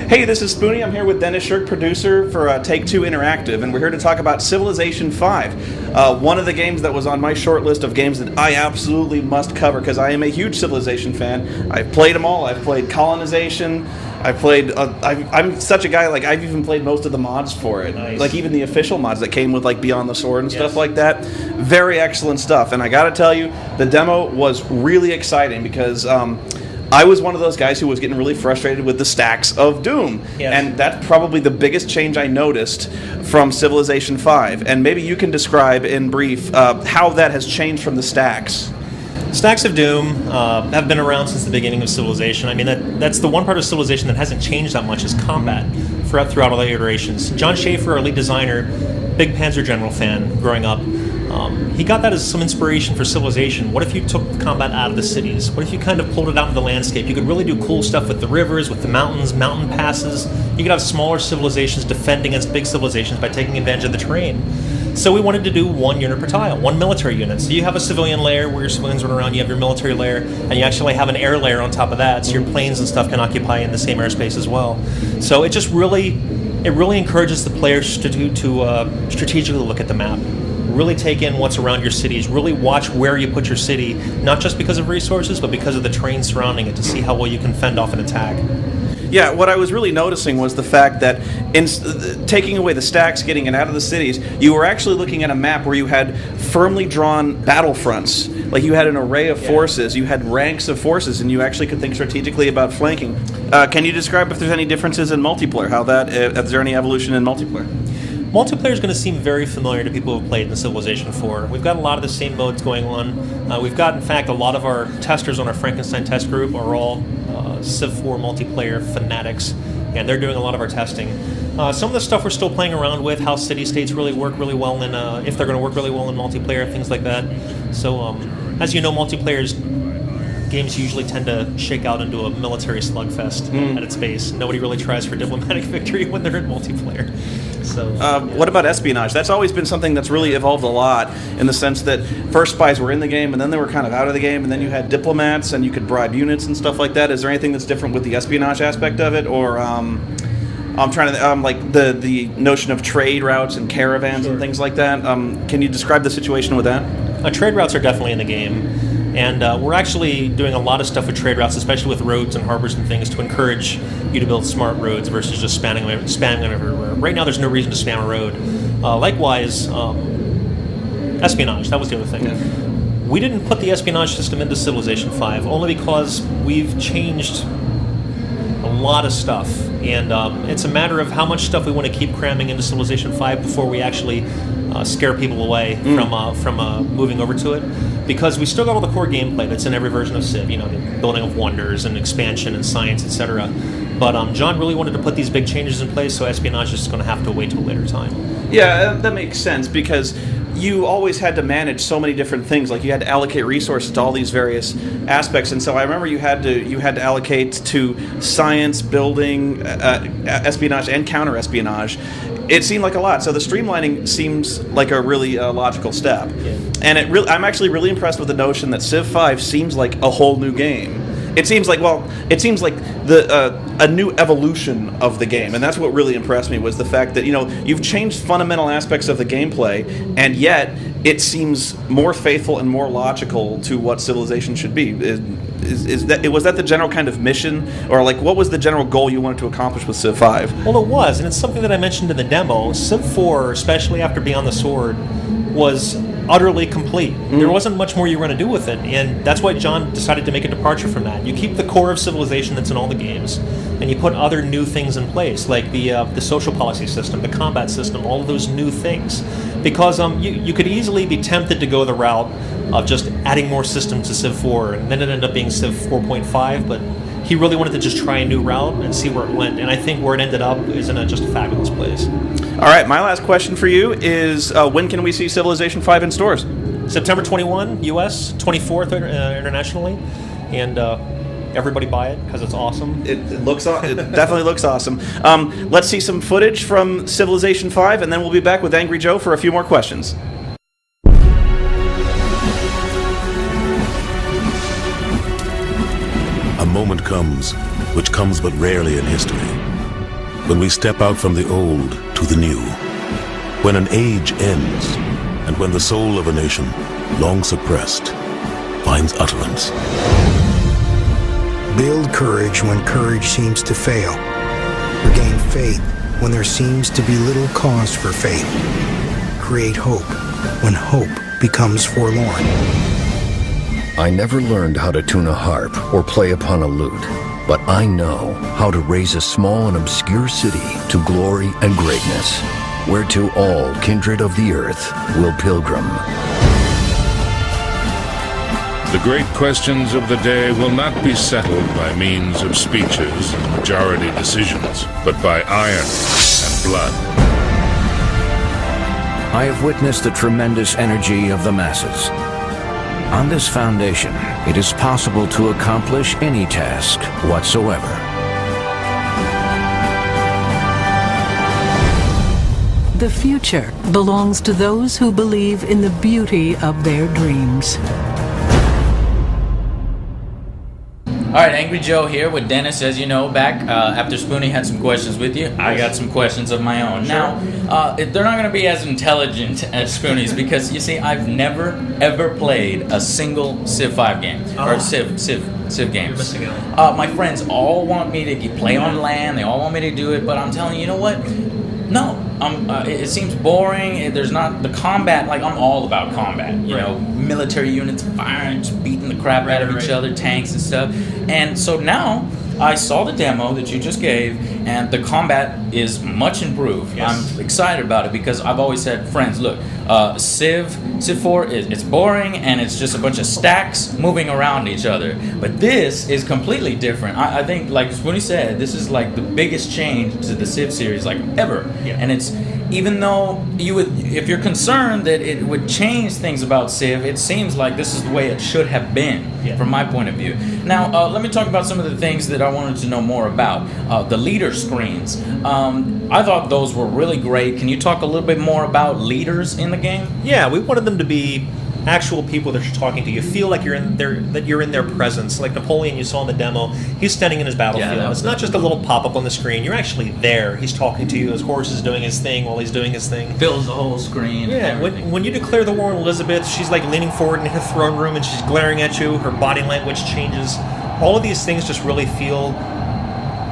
Hey, this is Spoony. I'm here with Dennis Shirk, producer for Take-Two Interactive, and we're here to talk about Civilization 5, one of the games that was on my short list of games that I absolutely must cover because I am a huge Civilization fan. I've played them all. I've played Colonization. I've played. I'm such a guy. Like I've even played most of the mods for it. Nice. Like even the official mods that came with like Beyond the Sword and stuff like that. Very excellent stuff. And I got to tell you, the demo was really exciting because. I was one of those guys who was getting really frustrated with the stacks of Doom. Yes. And that's probably the biggest change I noticed from Civilization 5. And maybe you can describe in brief how that has changed from the stacks. Stacks of Doom have been around since the beginning of Civilization. I mean, that's the one part of Civilization that hasn't changed that much is combat throughout all the iterations. John Schaefer, our lead designer, big Panzer General fan growing up, he got that as some inspiration for Civilization. What if you took the combat out of the cities? What if you kind of pulled it out into the landscape? You could really do cool stuff with the rivers, with the mountains, mountain passes. You could have smaller civilizations defend against big civilizations by taking advantage of the terrain. So we wanted to do one unit per tile, one military unit. So you have a civilian layer where your civilians run around, you have your military layer, and you actually have an air layer on top of that, so your planes and stuff can occupy in the same airspace as well. So it just really encourages the players to strategically look at the map. Really take in what's around your cities, really watch where you put your city, not just because of resources, but because of the terrain surrounding it to see how well you can fend off an attack. Yeah, what I was really noticing was the fact that in taking away the stacks, getting it out of the cities, you were actually looking at a map where you had firmly drawn battlefronts. Like you had an array of forces, you had ranks of forces, and you actually could think strategically about flanking. Can you describe if there's any differences in multiplayer? Is there any evolution in multiplayer? Multiplayer is going to seem very familiar to people who have played in Civilization 4. We've got a lot of the same modes going on. We've got, in fact, a lot of our testers on our Frankenstein test group are all Civ 4 multiplayer fanatics, and they're doing a lot of our testing. Some of the stuff we're still playing around with, how city-states really work really well in, if they're going to work really well in multiplayer, things like that. So, as you know, games usually tend to shake out into a military slugfest at its base. Nobody really tries for diplomatic victory when they're in multiplayer. So, what about espionage? That's always been something that's really evolved a lot in the sense that first spies were in the game and then they were kind of out of the game, and then you had diplomats and you could bribe units and stuff like that. Is there anything that's different with the espionage aspect of it, or I'm trying to like the notion of trade routes and caravans and things like that? Can you describe the situation with that? Trade routes are definitely in the game. And we're actually doing a lot of stuff with trade routes, especially with roads and harbors and things, to encourage you to build smart roads versus just spamming them everywhere. Right now, there's no reason to spam a road. Likewise, espionage, that was the other thing. Yeah. We didn't put the espionage system into Civilization 5, only because we've changed a lot of stuff. And it's a matter of how much stuff we want to keep cramming into Civilization 5 before we actually scare people away from moving over to it. Because we still got all the core gameplay that's in every version of Civ, the building of wonders and expansion and science, etc. But John really wanted to put these big changes in place, so espionage is going to have to wait till a later time. Yeah, that makes sense, because you always had to manage so many different things. Like you had to allocate resources to all these various aspects, and so I remember you had to allocate to science, building, espionage, and counter-espionage. It seemed like a lot, so the streamlining seems like a really logical step. Yeah. And I'm actually really impressed with the notion that Civ 5 seems like a whole new game. It seems like a new evolution of the game, and that's what really impressed me, was the fact that you've changed fundamental aspects of the gameplay, and yet it seems more faithful and more logical to what Civilization should be. Was that the general kind of mission, or like what was the general goal you wanted to accomplish with Civ 5? Well, it was, and it's something that I mentioned in the demo. Civ 4, especially after Beyond the Sword, was utterly complete. There wasn't much more you were going to do with it, and that's why John decided to make a departure from that. You keep the core of Civilization that's in all the games, and you put other new things in place, like the social policy system, the combat system, all of those new things. Because you could easily be tempted to go the route of just adding more systems to Civ 4, and then it ended up being Civ 4.5, but he really wanted to just try a new route and see where it went, and I think where it ended up is in just a fabulous place. All right, my last question for you is, when can we see Civilization 5 in stores? September 21, U.S., 24th internationally, and everybody buy it because it's awesome. It definitely looks awesome. Let's see some footage from Civilization 5, and then we'll be back with Angry Joe for a few more questions. A moment comes, which comes but rarely in history. when we step out from the old to the new, when an age ends, and when the soul of a nation, long suppressed, finds utterance. Build courage when courage seems to fail. Regain faith when there seems to be little cause for faith. Create hope when hope becomes forlorn. I never learned how to tune a harp or play upon a lute, but I know how to raise a small and obscure city to glory and greatness, whereto all kindred of the earth will pilgrim. The great questions of the day will not be settled by means of speeches and majority decisions, but by iron and blood. I have witnessed the tremendous energy of the masses. On this foundation, it is possible to accomplish any task whatsoever. The future belongs to those who believe in the beauty of their dreams. All right, Angry Joe here with Dennis, as you know, back after Spoony had some questions with you. I got some questions of my own. Now, they're not going to be as intelligent as Spoony's because, you see, I've never, ever played a single Civ 5 game, or Civ games. My friends all want me to play on LAN, they all want me to do it, but I'm telling you, you know what? No. It seems boring. There's not the combat. Like, I'm all about combat. You know, military units firing, just beating the crap out of each other, tanks and stuff. And so now I saw the demo that you just gave, and the combat is much improved. Yes. I'm excited about it because I've always said, friends, look, Civ 4 it's boring and it's just a bunch of stacks moving around each other. But this is completely different. I think, like Spoony said, this is like the biggest change to the Civ series like ever. Yeah. And it's, even though you would, if you're concerned that it would change things about Civ, it seems like this is the way it should have been from my point of view. Now, let me talk about some of the things that I wanted to know more about. The leader screens. I thought those were really great. Can you talk a little bit more about leaders in the game? Yeah, we wanted them to be actual people that you're talking to. You feel like you're in their presence. Like Napoleon, you saw in the demo, he's standing in his battlefield. Yeah, it's not just a little pop-up on the screen. You're actually there. He's talking to you. His horse is doing his thing while he's doing his thing. Fills the whole screen. Yeah, when you declare the war on Elizabeth, she's like leaning forward in her throne room and she's glaring at you. Her body language changes. All of these things just really feel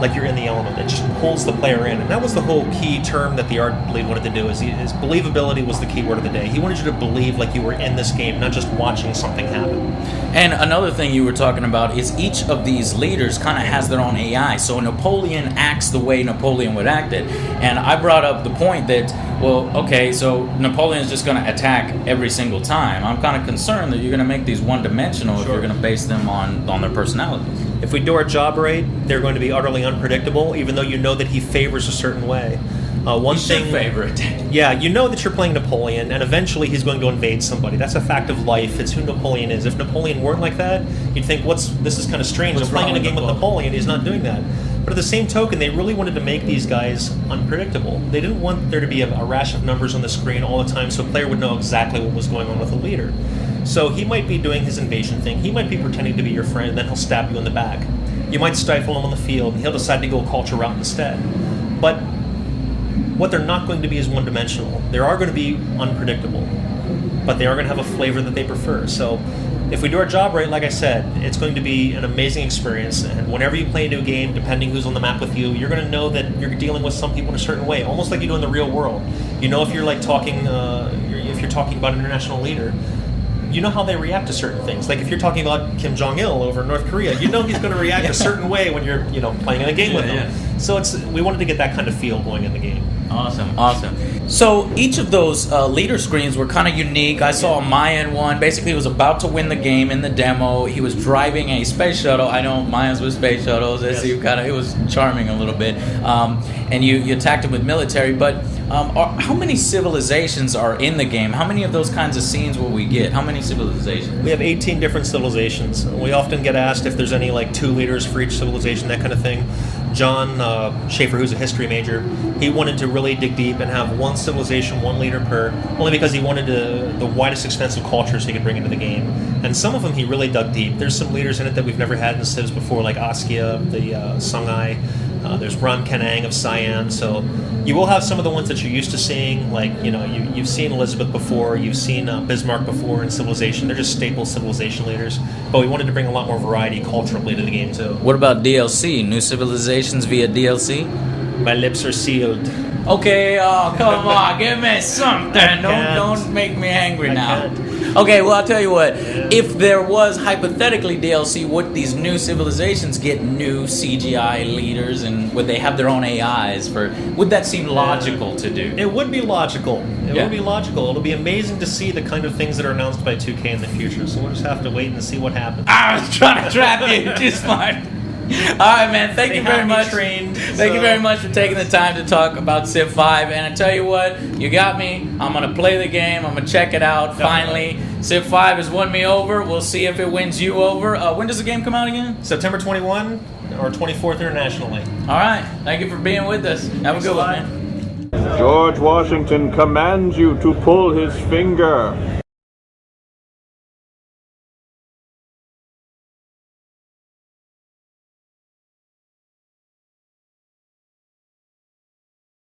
like you're in the element. It just pulls the player in. And that was the whole key term that the art lead wanted to do, is his believability was the key word of the day. He wanted you to believe like you were in this game, not just watching something happen. And another thing you were talking about is each of these leaders kind of has their own AI. So Napoleon acts the way Napoleon would act it. And I brought up the point that, well, okay, so Napoleon's just going to attack every single time. I'm kind of concerned that you're going to make these one-dimensional if you're going to base them on their personalities. If we do our job right, they're going to be utterly unpredictable, even though you know that he favors a certain way. One thing, favor it. Yeah, you know that you're playing Napoleon, and eventually he's going to invade somebody. That's a fact of life. It's who Napoleon is. If Napoleon weren't like that, you'd think, this is kind of strange. I'm playing in a game with Napoleon. He's not doing that. But at the same token, they really wanted to make these guys unpredictable. They didn't want there to be a rash of numbers on the screen all the time, so a player would know exactly what was going on with the leader. So he might be doing his invasion thing. He might be pretending to be your friend, and then he'll stab you in the back. You might stifle him on the field, and he'll decide to go a culture route instead. But what they're not going to be is one-dimensional. They are going to be unpredictable, but they are going to have a flavor that they prefer. So if we do our job right, like I said, it's going to be an amazing experience. And whenever you play a new game, depending who's on the map with you, you're going to know that you're dealing with some people in a certain way, almost like you do in the real world. You know, if you're like talking, if you're talking about an international leader, you know how they react to certain things. Like if you're talking about Kim Jong-il over in North Korea, you know he's going to react a certain way when you're, playing in a game with him. Yeah. So we wanted to get that kind of feel going in the game. Awesome. So each of those leader screens were kind of unique. I saw a Mayan one. Basically, he was about to win the game in the demo. He was driving a space shuttle. I know Mayans with space shuttles. Yes. It was charming a little bit. And you attacked him with military. But how many civilizations are in the game? How many of those kinds of scenes will we get? How many civilizations? We have 18 different civilizations. We often get asked if there's any 2 leaders for each civilization, that kind of thing. John Schaefer, who's a history major, he wanted to really dig deep and have one civilization, one leader per, only because he wanted the widest extent of cultures he could bring into the game. And some of them he really dug deep. There's some leaders in it that we've never had in the Civs before, like Askia, the Songhai. There's Rum Kanang of Cyan, so you will have some of the ones that you're used to seeing, like, you've seen Elizabeth before, you've seen Bismarck before in Civilization. They're just staple Civilization leaders, but we wanted to bring a lot more variety culturally to the game, too. What about DLC? New Civilizations via DLC? My lips are sealed. Okay, oh, come on, give me something. Don't make me angry now. Okay, well, I'll tell you what. If there was hypothetically DLC, would these new civilizations get new CGI leaders, and would they have their own AIs? Would that seem logical to do? It would be logical. It would be logical. It'll be amazing to see the kind of things that are announced by 2K in the future, so we'll just have to wait and see what happens. I was trying to trap you. Too smart. All right, man. Thank you very much. Thank you very much for taking the time to talk about Civ 5. And I tell you what, you got me. I'm gonna play the game. I'm gonna check it out. Finally, Civ 5 has won me over. We'll see if it wins you over. When does the game come out again? September 21 or 24th internationally. All right. Thank you for being with us. Have a good one, man. George Washington commands you to pull his finger.